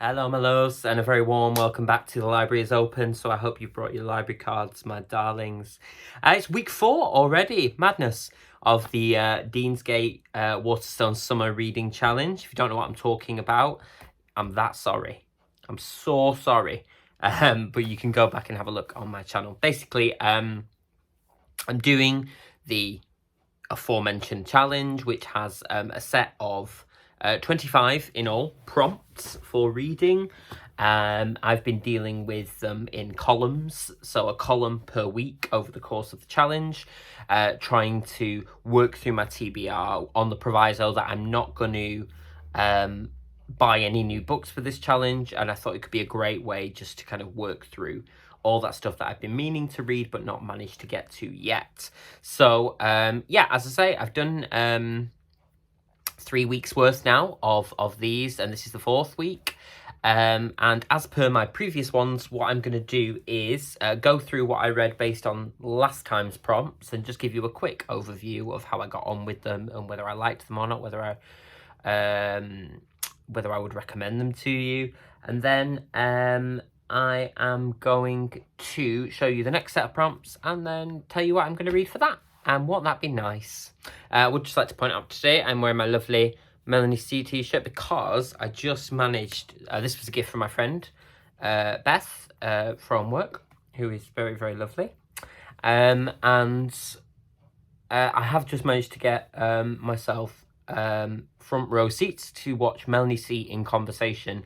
Hello my loves, and a very warm welcome back to The Library is Open. So I hope you've brought your library cards, my darlings. It's week 4 already, madness, of the Deansgate Waterstones Summer Reading Challenge. If you don't know what I'm talking about, I'm that sorry. I'm so sorry. But you can go back and have a look on my channel. Basically, I'm doing the aforementioned challenge, which has a set of 25 in all prompts for reading. I've been dealing with them in columns, so a column per week over the course of the challenge, trying to work through my TBR on the proviso that I'm not going to buy any new books for this challenge, and I thought it could be a great way just to kind of work through all that stuff that I've been meaning to read but not managed to get to yet. So yeah, as I say, I've done 3 weeks worth now of these, and this is the 4th week. And as per my previous ones, what I'm going to do is go through what I read based on last time's prompts and just give you a quick overview of how I got on with them and whether I liked them or not, whether I would recommend them to you. And then I am going to show you the next set of prompts and then tell you what I'm going to read for that. And won't that be nice? I would just like to point out today I'm wearing my lovely Melanie C t-shirt because I just managed, this was a gift from my friend Beth from work, who is very, very lovely. And I have just managed to get myself front row seats to watch Melanie C in conversation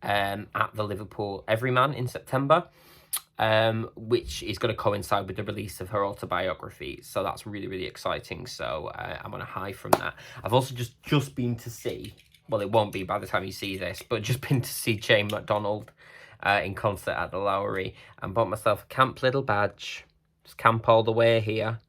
at the Liverpool Everyman in September. Which is going to coincide with the release of her autobiography, so that's really, really exciting. So I'm on a high from that. I've also just been to see, well, it won't be by the time you see this, but just been to see Jane McDonald in concert at the Lowry, and bought myself a Camp Little badge. Just camp all the way here.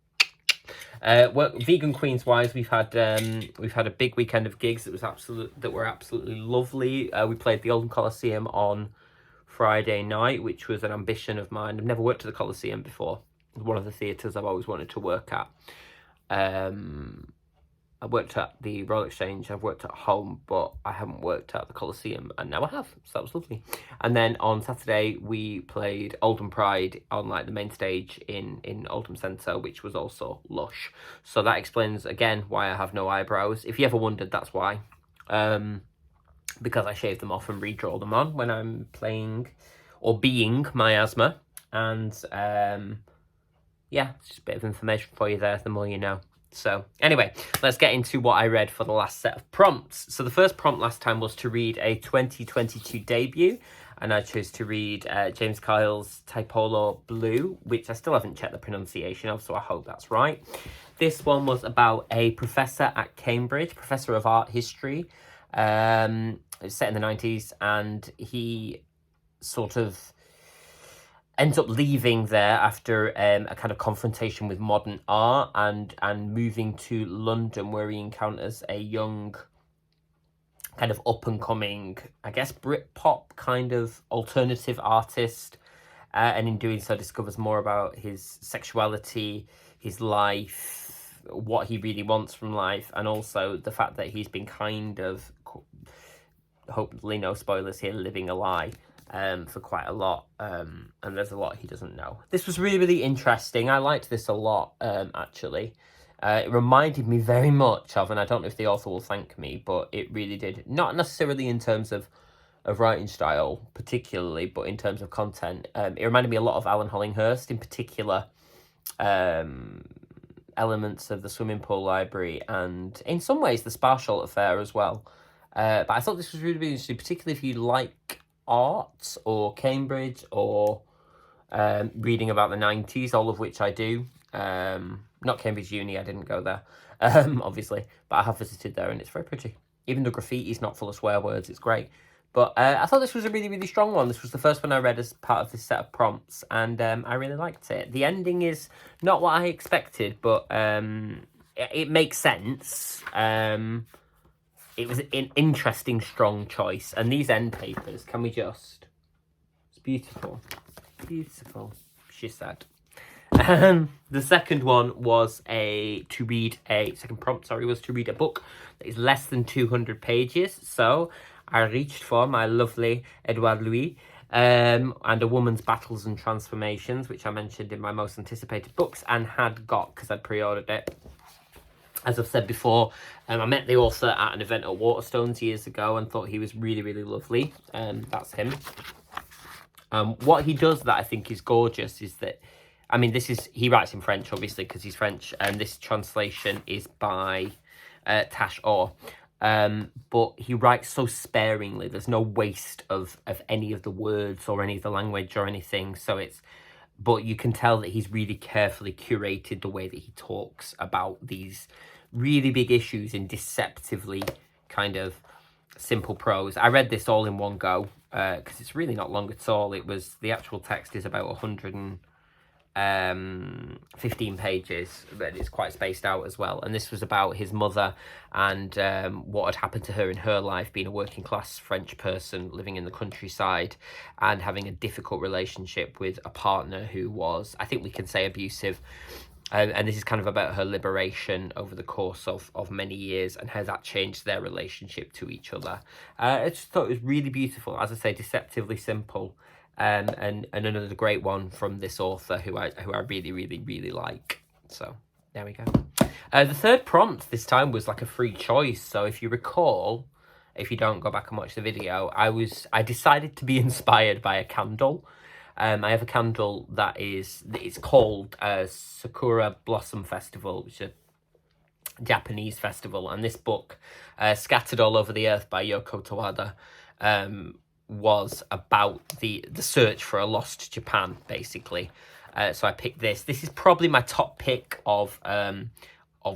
Well, Vegan Queens wise, we've had a big weekend of gigs that were absolutely lovely. We played the Oldham Coliseum on Friday night, which was an ambition of mine. I've never worked at the Coliseum before. It's one of the theatres I've always wanted to work at. I worked at the Royal Exchange, I've worked at home, but I haven't worked at the Coliseum, and now I have, so that was lovely. And then on Saturday we played Oldham Pride on like the main stage in Oldham Centre, which was also lush. So that explains again why I have no eyebrows. If you ever wondered, that's why. Because I shave them off and redraw them on when I'm playing or being miasma. And yeah, it's just a bit of information for you there, the more you know. So anyway, let's get into what I read for the last set of prompts. So the first prompt last time was to read a 2022 debut, and I chose to read James Kyle's Typolo Blue, which I still haven't checked the pronunciation of, so I hope that's right. This one was about a professor at Cambridge, professor of art history. It's set in the 90s, and he sort of ends up leaving there after a kind of confrontation with modern art and moving to London, where he encounters a young kind of up-and-coming, I guess, Britpop kind of alternative artist, and in doing so discovers more about his sexuality, his life, what he really wants from life, and also the fact that he's been kind of, hopefully no spoilers here, living a lie for quite a lot, and there's a lot he doesn't know. This was really, really interesting. I liked this a lot, actually. It reminded me very much of, and I don't know if the author will thank me, but it really did, not necessarily in terms of writing style particularly, but in terms of content. It reminded me a lot of Alan Hollinghurst, in particular, elements of the Swimming Pool Library, and in some ways the Sparsholt Affair as well. But I thought this was really, really interesting, particularly if you like art or Cambridge or reading about the 90s, all of which I do. Not Cambridge Uni, I didn't go there, obviously, but I have visited there, and it's very pretty. Even the graffiti's not full of swear words, it's great. But I thought this was a really, really strong one. This was the first one I read as part of this set of prompts, and I really liked it. The ending is not what I expected, but it makes sense. It was an interesting, strong choice. And these end papers, can we just... It's beautiful. Beautiful, she said. The second one was to read a book that is less than 200 pages. So I reached for my lovely Edouard Louis, and A Woman's Battles and Transformations, which I mentioned in my most anticipated books and had got because I'd pre-ordered it. As I've said before, I met the author at an event at Waterstones years ago and thought he was really, really lovely. That's him. What he does that I think is gorgeous is that, I mean, he writes in French, obviously, because he's French, and this translation is by Tash Orr. But he writes so sparingly. There's no waste of any of the words or any of the language or anything. But you can tell that he's really carefully curated the way that he talks about these really big issues in deceptively kind of simple prose. I read this all in one go because it's really not long at all. The actual text is about 115 pages, but it's quite spaced out as well. And this was about his mother and what had happened to her in her life, being a working class French person living in the countryside and having a difficult relationship with a partner who was, I think we can say, abusive. And this is kind of about her liberation over the course of many years and how that changed their relationship to each other. I just thought it was really beautiful. As I say, deceptively simple. And another great one from this author who I really, really, really like. So there we go. The third prompt this time was like a free choice. So if you recall, if you don't go back and watch the video, I decided to be inspired by a candle. I have a candle it's called Sakura Blossom Festival, which is a Japanese festival. And this book, Scattered All Over the Earth by Yoko Tawada, was about the search for a lost Japan, basically. So I picked this. This is probably my top pick of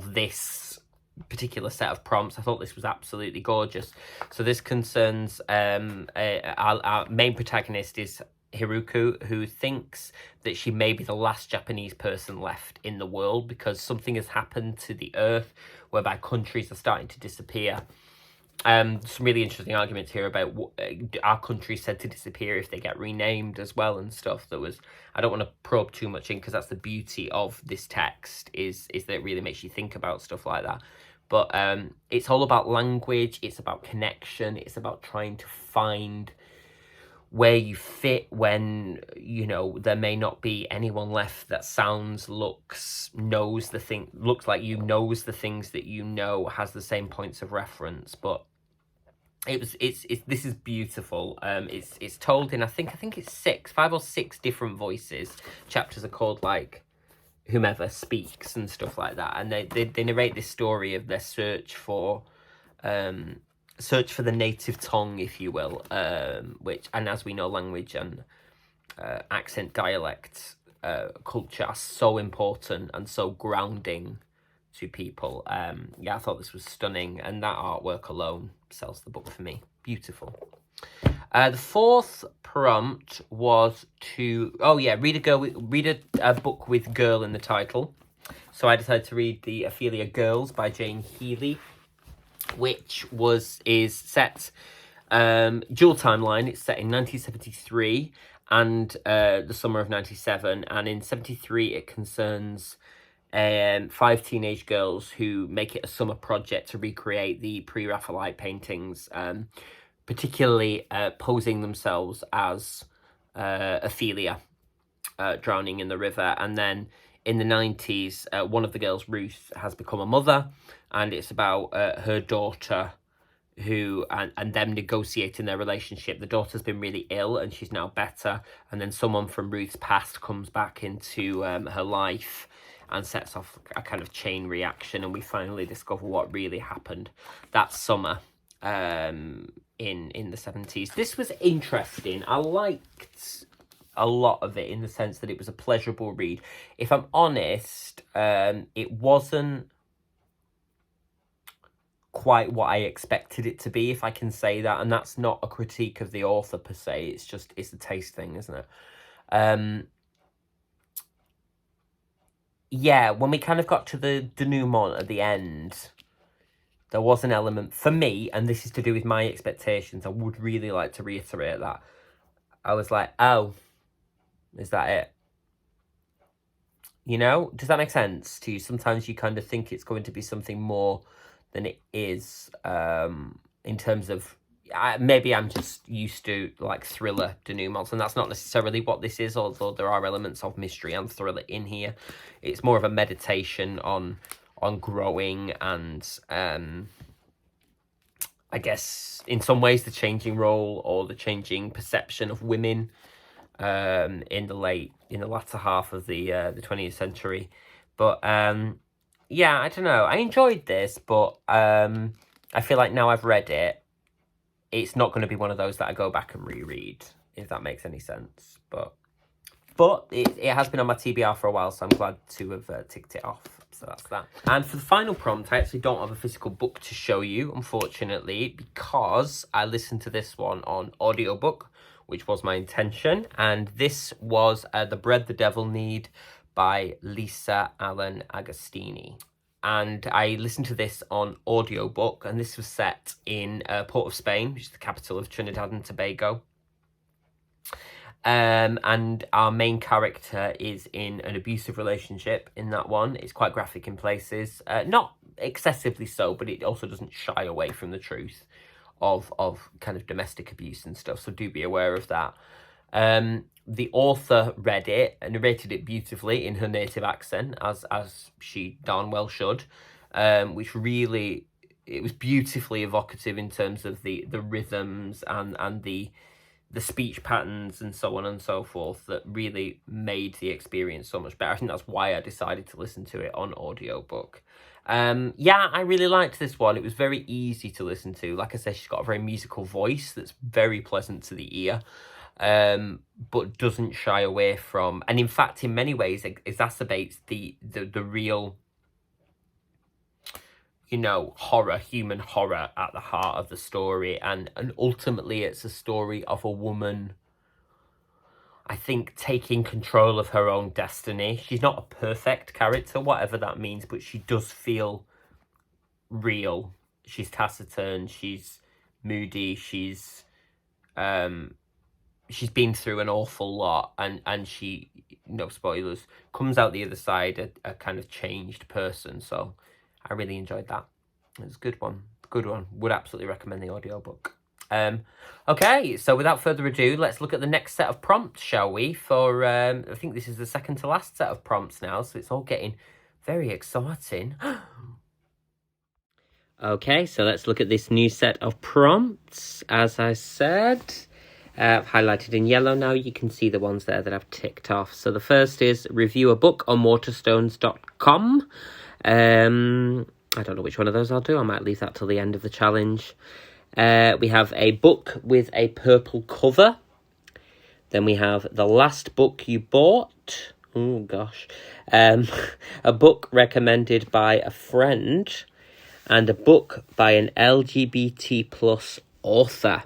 this particular set of prompts. I thought this was absolutely gorgeous. So this concerns our main protagonist is Hiruko, who thinks that she may be the last Japanese person left in the world because something has happened to the earth whereby countries are starting to disappear. Some really interesting arguments here about our countries said to disappear if they get renamed as well and stuff. I don't want to probe too much in because that's the beauty of this text is that it really makes you think about stuff like that. But it's all about language, it's about connection, it's about trying to find where you fit when, you know, there may not be anyone left that looks like you, knows the things that you know, has the same points of reference. But this is beautiful. It's told in I think it's 5 or 6 different voices. Chapters are called like whomever speaks and stuff like that, and they narrate this story of their search for the native tongue, if you will, which, and as we know, language and accent, dialect, culture are so important and so grounding to people. Yeah, I thought this was stunning, and that artwork alone sells the book for me. Beautiful. The fourth prompt was to read a book with girl in the title. So I decided to read the Ophelia Girls by Jane Healy, which is set dual timeline. It's set in 1973 and the summer of 97, and in 73 it concerns 5 teenage girls who make it a summer project to recreate the pre-Raphaelite paintings, particularly posing themselves as Ophelia drowning in the river. And then in the 90s, one of the girls, Ruth, has become a mother, and it's about her daughter and them negotiating their relationship. The daughter's been really ill and she's now better, and then someone from Ruth's past comes back into her life and sets off a kind of chain reaction, and we finally discover what really happened that summer in the 70s. This was interesting. I liked a lot of it in the sense that it was a pleasurable read. If I'm honest, it wasn't quite what I expected it to be, if I can say that, and that's not a critique of the author per se. It's a taste thing, isn't it? Yeah, when we kind of got to the denouement at the end, there was an element for me, and this is to do with my expectations. I would really like to reiterate that. I was like, oh, is that it? You know, does that make sense to you? Sometimes you kind of think it's going to be something more than it is, in terms of, maybe I'm just used to like thriller denouements, and that's not necessarily what this is, although there are elements of mystery and thriller in here. It's more of a meditation on growing and I guess in some ways the changing role or the changing perception of women in the latter half of the 20th century. But yeah, I don't know. I enjoyed this, but I feel like now I've read it, it's not going to be one of those that I go back and reread, if that makes any sense. But it has been on my TBR for a while, so I'm glad to have ticked it off. So that's that. And for the final prompt, I actually don't have a physical book to show you, unfortunately, because I listened to this one on audiobook, which was my intention. And this was The Bread the Devil Need by Lisa Allen Agostini. And I listened to this on audiobook, and this was set in Port of Spain, which is the capital of Trinidad and Tobago. And our main character is in an abusive relationship in that one. It's quite graphic in places. Not excessively so, but it also doesn't shy away from the truth of kind of domestic abuse and stuff, so do be aware of that. The author read it and narrated it beautifully in her native accent, as she darn well should, which really, it was beautifully evocative in terms of the rhythms and the speech patterns and so on and so forth, that really made the experience so much better. I think that's why I decided to listen to it on audiobook. Yeah, I really liked this one. It was very easy to listen to. Like I said, she's got a very musical voice that's very pleasant to the ear. But doesn't shy away from, and in fact, in many ways, exacerbates the real, you know, horror, human horror at the heart of the story. And ultimately, it's a story of a woman, I think, taking control of her own destiny. She's not a perfect character, whatever that means, but she does feel real. She's taciturn, she's moody, she's been through an awful lot, and she, no spoilers, comes out the other side a kind of changed person. So I really enjoyed that. It was a good one. Would absolutely recommend the audiobook. Okay, so without further ado, let's look at the next set of prompts, shall we? For I think this is the second to last set of prompts now, so it's all getting very exciting. Okay, so let's look at this new set of prompts. As I said, I've highlighted in yellow now. You can see the ones there that I've ticked off. So the first is review a book on Waterstones.com. I don't know which one of those I'll do. I might leave that till the end of the challenge. We have a book with a purple cover. Then we have the last book you bought. Oh, gosh. A book recommended by a friend. And a book by an LGBT plus author.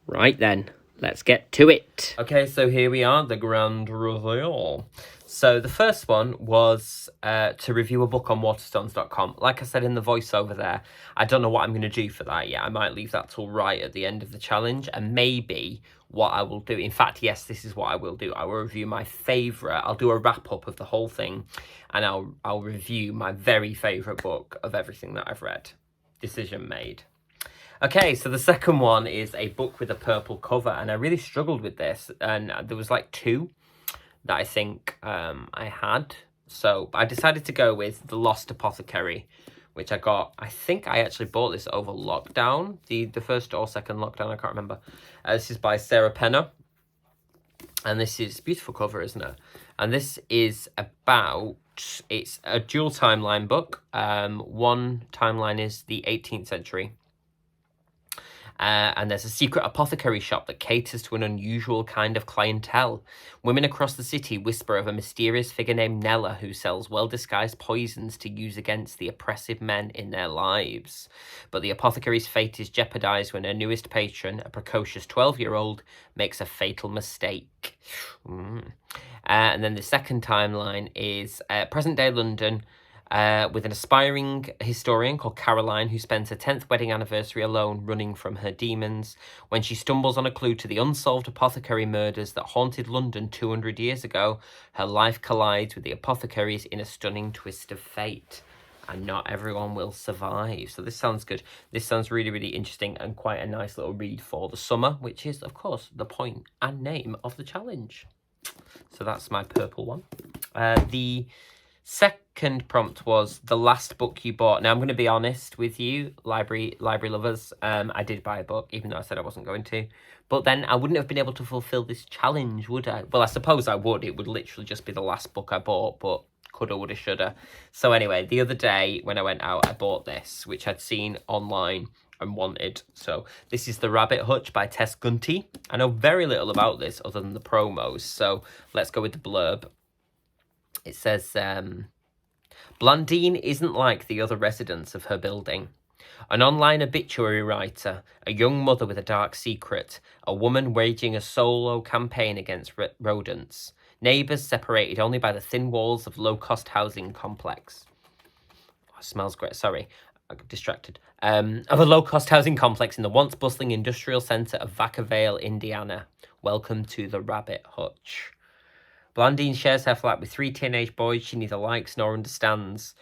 Right then, let's get to it. Okay, so here we are, the grand reveal. So the first one was to review a book on Waterstones.com. Like I said in the voiceover there, I don't know what I'm going to do for that yet. I might leave that till right at the end of the challenge. And maybe what I will do, in fact, yes, this is what I will do. I will review my favourite. I'll do a wrap-up of the whole thing. And I'll review my very favourite book of everything that I've read. Decision made. Okay, so the second one is a book with a purple cover. And I really struggled with this. And there was like two that I think I had. So I decided to go with The Lost Apothecary, which I got, I think I actually bought this over lockdown, the first or second lockdown, I can't remember. This is by Sarah Penner. And this is a beautiful cover, isn't it? And this is about, it's a dual timeline book. One timeline is the 18th century. And there's a secret apothecary shop that caters to an unusual kind of clientele. Women across the city whisper of a mysterious figure named Nella who sells well-disguised poisons to use against the oppressive men in their lives. But the apothecary's fate is jeopardized when her newest patron, a precocious 12-year-old, makes a fatal mistake. And then the second timeline is present-day London, with an aspiring historian called Caroline who spends her 10th wedding anniversary alone running from her demons. When she stumbles on a clue to the unsolved apothecary murders that haunted London 200 years ago, her life collides with the apothecary's in a stunning twist of fate. and not everyone will survive. So this sounds good. This sounds really, really interesting and quite a nice little read for the summer, which is, of course, the point and name of the challenge. So that's my purple one. The second prompt was the last book you bought. Now, I'm going to be honest with you, library lovers. I did buy a book, even though I said I wasn't going to. But then I wouldn't have been able to fulfill this challenge, would I? Well, I suppose I would. It would literally just be the last book I bought, but coulda, woulda, shoulda. So anyway, the other day when I went out, I bought this, which I'd seen online and wanted. So this is The Rabbit Hutch by Tess Gunty. I know very little about this other than the promos. So let's go with the blurb. It says, Blondine isn't like the other residents of her building. An online obituary writer, a young mother with a dark secret, a woman waging a solo campaign against rodents, neighbours separated only by the thin walls of low-cost housing complex. Oh, smells great, sorry, I got distracted. Of a low-cost housing complex in the once-bustling industrial centre of Vacaville, Indiana. Welcome to the Rabbit Hutch. Blondine shares her flat with 3 teenage boys she neither likes nor understands.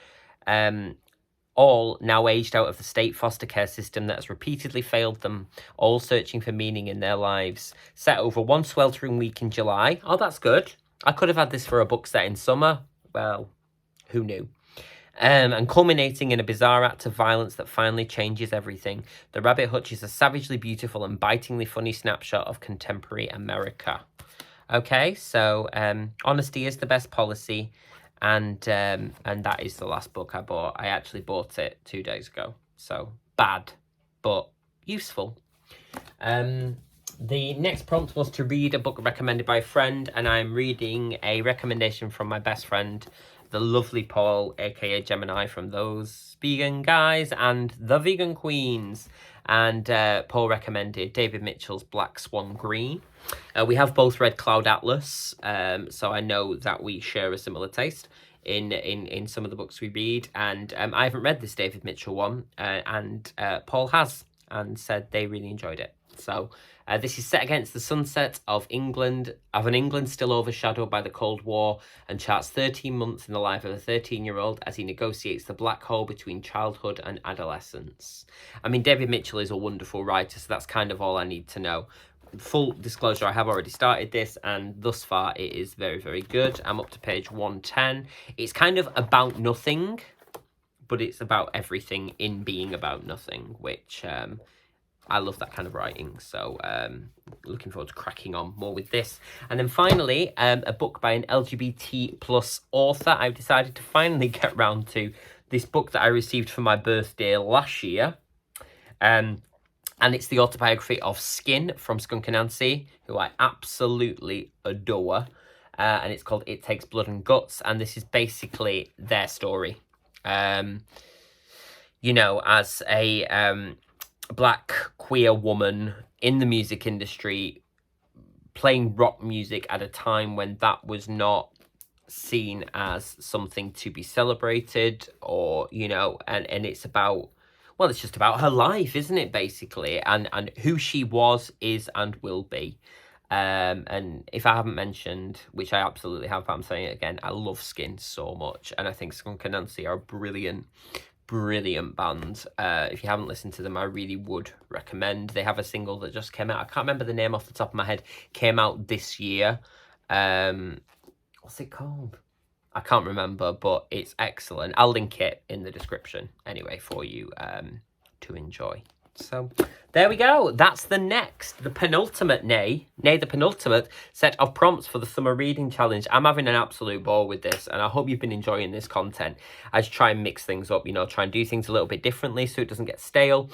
All now aged out of the state foster care system that has repeatedly failed them, all searching for meaning in their lives. Set over one sweltering week in July. Oh, that's good. I could have had this for a book set in summer. Well, who knew? And culminating in a bizarre act of violence that finally changes everything. The Rabbit Hutch is a savagely beautiful and bitingly funny snapshot of contemporary America. Okay, so honesty is the best policy. And that is the last book I bought. I actually bought it 2 days ago. So bad, but useful. The next prompt was to read a book recommended by a friend, and I'm reading a recommendation from my best friend, the lovely Paul, aka Gemini, from Those Vegan Guys and The Vegan Queens. And Paul recommended David Mitchell's Black Swan Green. We have both read Cloud Atlas, so I know that we share a similar taste in some of the books we read. And I haven't read this David Mitchell one, and Paul has, and said they really enjoyed it. So this is set against the sunset of an England still overshadowed by the Cold War, and charts 13 months in the life of a 13-year-old as he negotiates the black hole between childhood and adolescence. I mean, David Mitchell is a wonderful writer, so that's kind of all I need to know. Full disclosure, I have already started this, and thus far it is very, very good. I'm up to page 110. It's kind of about nothing, but it's about everything in being about nothing, which I love that kind of writing. So looking forward to cracking on more with this. And then finally, a book by an LGBT plus author. I've decided to finally get round to this book that I received for my birthday last year. And it's the autobiography of Skin from Skunk Anansie, who I absolutely adore. And it's called It Takes Blood and Guts. And this is basically their story. You know, as a black queer woman in the music industry, playing rock music at a time when that was not seen as something to be celebrated, or, you know, and it's about... Well, it's just about her life, isn't it, basically? And who she was, is, and will be. And if I haven't mentioned, which I absolutely have, but I'm saying it again, I love Skin so much. And I think Skunk Anansie are a brilliant, brilliant band. If you haven't listened to them, I really would recommend. They have a single that just came out. I can't remember the name off the top of my head. Came out this year. What's it called? I can't remember, but it's excellent. I'll link it in the description anyway for you to enjoy. So there we go. That's the penultimate set of prompts for the Summer Reading Challenge. I'm having an absolute ball with this, and I hope you've been enjoying this content. I just try and mix things up, you know, try and do things a little bit differently so it doesn't get stale.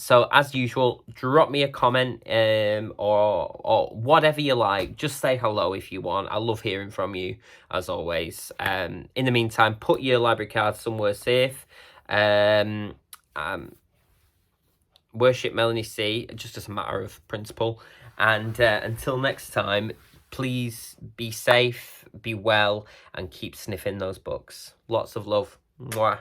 So as usual, drop me a comment or whatever you like. Just say hello if you want. I love hearing from you, as always. In the meantime, put your library cards somewhere safe. Worship Melanie C, just as a matter of principle. And until next time, please be safe, be well, and keep sniffing those books. Lots of love. Mwah.